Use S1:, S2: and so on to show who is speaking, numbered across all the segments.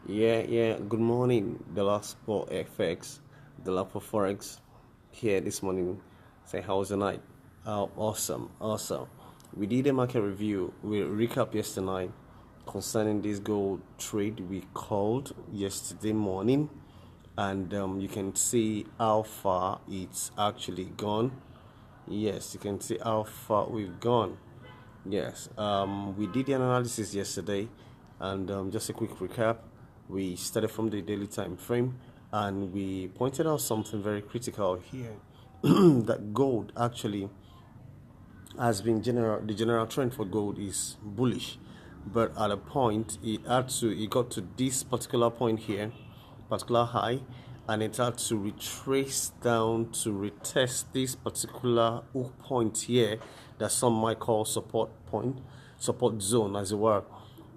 S1: Yeah. Good morning, the last for FX, the last for Forex here this morning. Say, how's the night? Awesome. We did a market review. We recap yesterday concerning this gold trade we called yesterday morning, and you can see how far it's actually gone. Yes, you can see how far we've gone. Yes, we did the analysis yesterday, and just a quick recap. We started from the daily time frame, and we pointed out something very critical here that gold actually has been the general trend for gold is bullish, but at a point it got to this particular point here, particular high, and it had to retrace down to retest this particular hook point here that some might call support zone, as it were.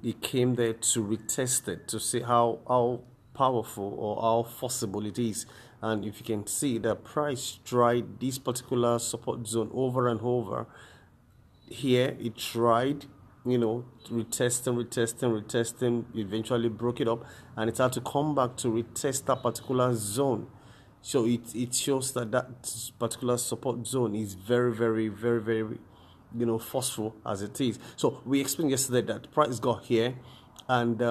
S1: It came there to retest it to see how powerful or how forcible it is. And if you can see, the price tried this particular support zone over and over. Here it tried, retesting, eventually broke it up, and it had to come back to retest that particular zone. So it shows that particular support zone is very forceful as it is. So we explained yesterday that price got here, and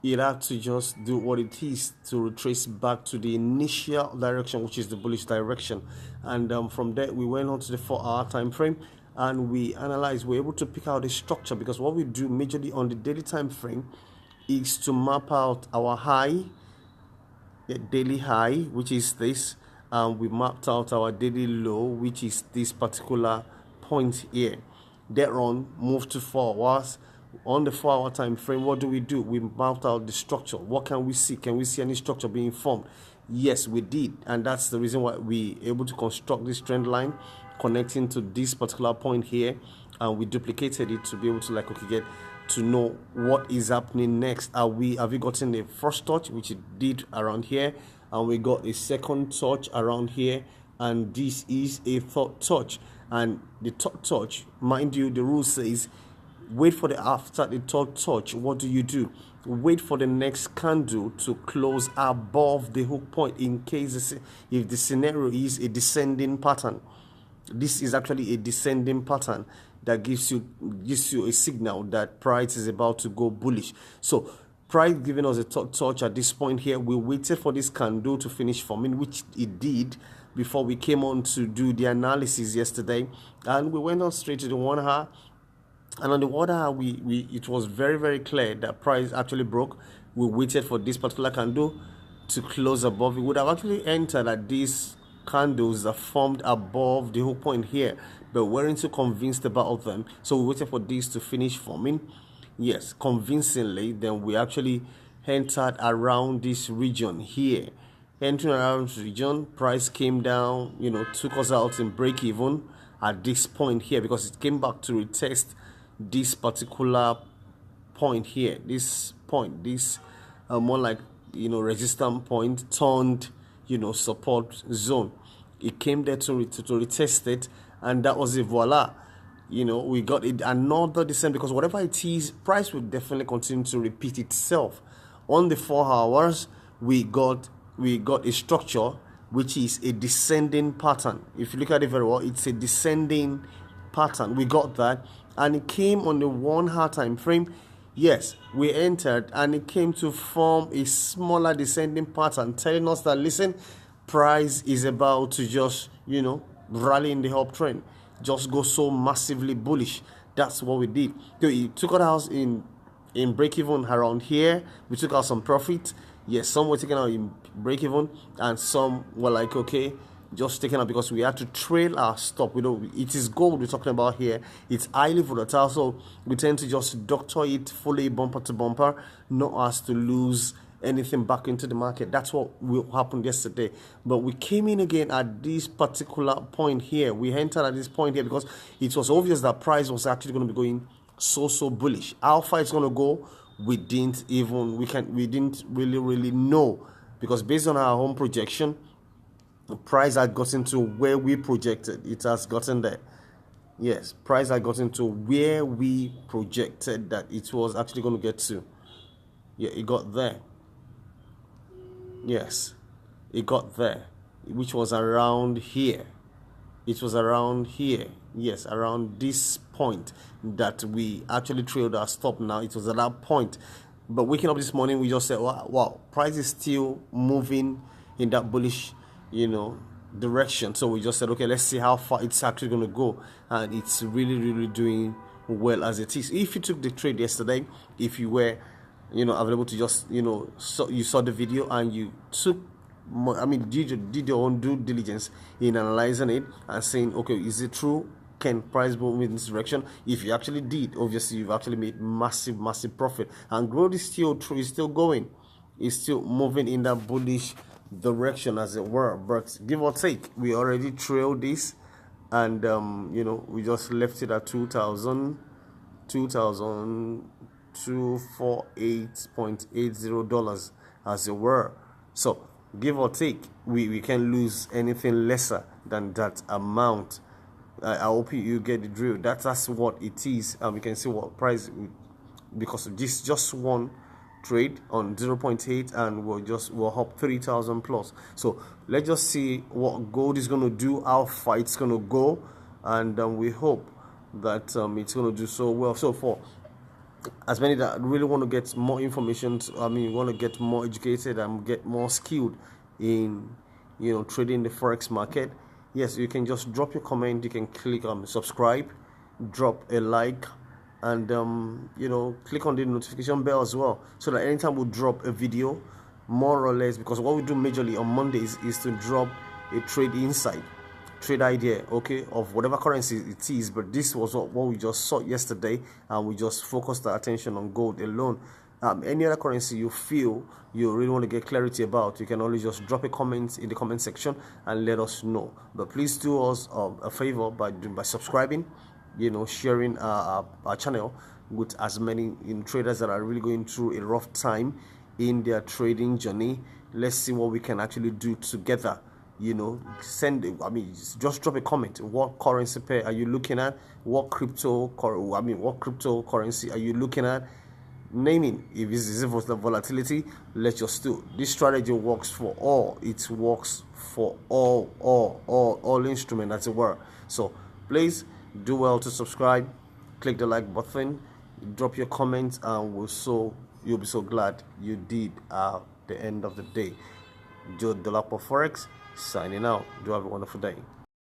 S1: it had to just do what it is to retrace back to the initial direction, which is the bullish direction. And from there, we went on to the 4 hour time frame, and we analyzed. We're able to pick out the structure, because what we do majorly on the daily time frame is to map out our high, daily high, which is this, and we mapped out our daily low, which is this particular point here. Thereon, move to 4 hours. On the 4 hour time frame, what do? We mapped out the structure. What can we see? Can we see any structure being formed? Yes, we did, and that's the reason why we able to construct this trend line connecting to this particular point here, and we duplicated it to be able to get to know what is happening next. Have we gotten the first touch, which it did around here, and we got a second touch around here, and this is a third touch. And the third touch, mind you, the rule says wait for after the third touch. What do? Wait for the next candle to close above the hook point, in case if the scenario is a descending pattern. This is actually a descending pattern that gives you a signal that price is about to go bullish. So price giving us a touch at this point here. We waited for this candle to finish forming, which it did, before we came on to do the analysis yesterday, and we went on straight to the 1 hour. And on the 1 hour, it was very clear that price actually broke. We waited for this particular candle to close above. We would have actually entered at these candles that formed above the hook point here, but weren't so convinced about them. So we waited for this to finish forming. Yes, convincingly. Then we actually entered around this region here. Entering around this region, price came down, took us out in break even at this point here, because it came back to retest this particular point here. This point, this more like resistance point turned support zone. It came there to retest it, and that was it. Voila, we got it another descent, because whatever it is, price will definitely continue to repeat itself. On the 4 hours, we got a structure which is a descending pattern. If you look at it very well, it's a descending pattern. We got that, and it came on the 1 hour time frame. Yes, we entered, and it came to form a smaller descending pattern, telling us that, listen, price is about to just rally in the uptrend, just go so massively bullish. That's what we did. So it took us in break even around here. We took out some profit. Yes, some were taken out in break even, and some were like, okay, just taken out because we had to trail our stop. It is gold we're talking about here. It's highly volatile, so we tend to just doctor it fully bumper to bumper, not as to lose anything back into the market. That's what happened yesterday. But we came in again at this particular point here. We entered at this point here because it was obvious that price was actually going to be going so bullish. How far it's going to go, we didn't really know, because based on our own projection, the price had gotten to where we projected. It has gotten there. Yes, price had gotten to where we projected that it was actually going to get to. Yeah, it got there. Yes, it got there, which was around here. It was around here. Yes, around this point that we actually trailed our stop. Now it was at that point, but waking up this morning, we just said, wow, wow, price is still moving in that bullish, direction. So we just said, okay, let's see how far it's actually going to go, and it's really, really doing well as it is. If you took the trade yesterday, if you were, available to just, so you saw the video and you took, did your own due diligence in analyzing it and saying, okay, is it true? Can price move in this direction? If you actually did, obviously you've actually made massive, massive profit. And growth is still true, is still going, is still moving in that bullish direction, as it were. But give or take, we already trailed this, and we just left it at 2,248.80 dollars, as it were. So give or take, we can lose anything lesser than that amount. I hope you get the drill. That's what it is. We can see what price, because of this just one trade on 0.8, and we'll up 3,000 plus. So let's just see what gold is going to do, how far it's going to go, and we hope that it's going to do so well. So for as many that really want to get more information, want to get more educated and get more skilled in trading the forex market, yes, you can just drop your comment. You can click on subscribe, drop a like, and click on the notification bell as well, so that anytime we drop a video, more or less, because what we do majorly on Mondays is to drop a trade insight, trade idea, okay, of whatever currency it is. But this was what we just saw yesterday, and we just focused our attention on gold alone. Any other currency you feel you really want to get clarity about, you can always just drop a comment in the comment section and let us know. But please do us a favor by subscribing, sharing our channel with as many traders that are really going through a rough time in their trading journey. Let's see what we can actually do together. Just drop a comment. What currency pair are you looking at? What cryptocurrency are you looking at? Naming, if this is for the volatility, let's just do. This strategy works for all. It works for all instruments, as it were. So please do well to subscribe, click the like button, drop your comments, and you'll be so glad you did at the end of the day. Joe Dolapo Forex signing out. Do have a wonderful day.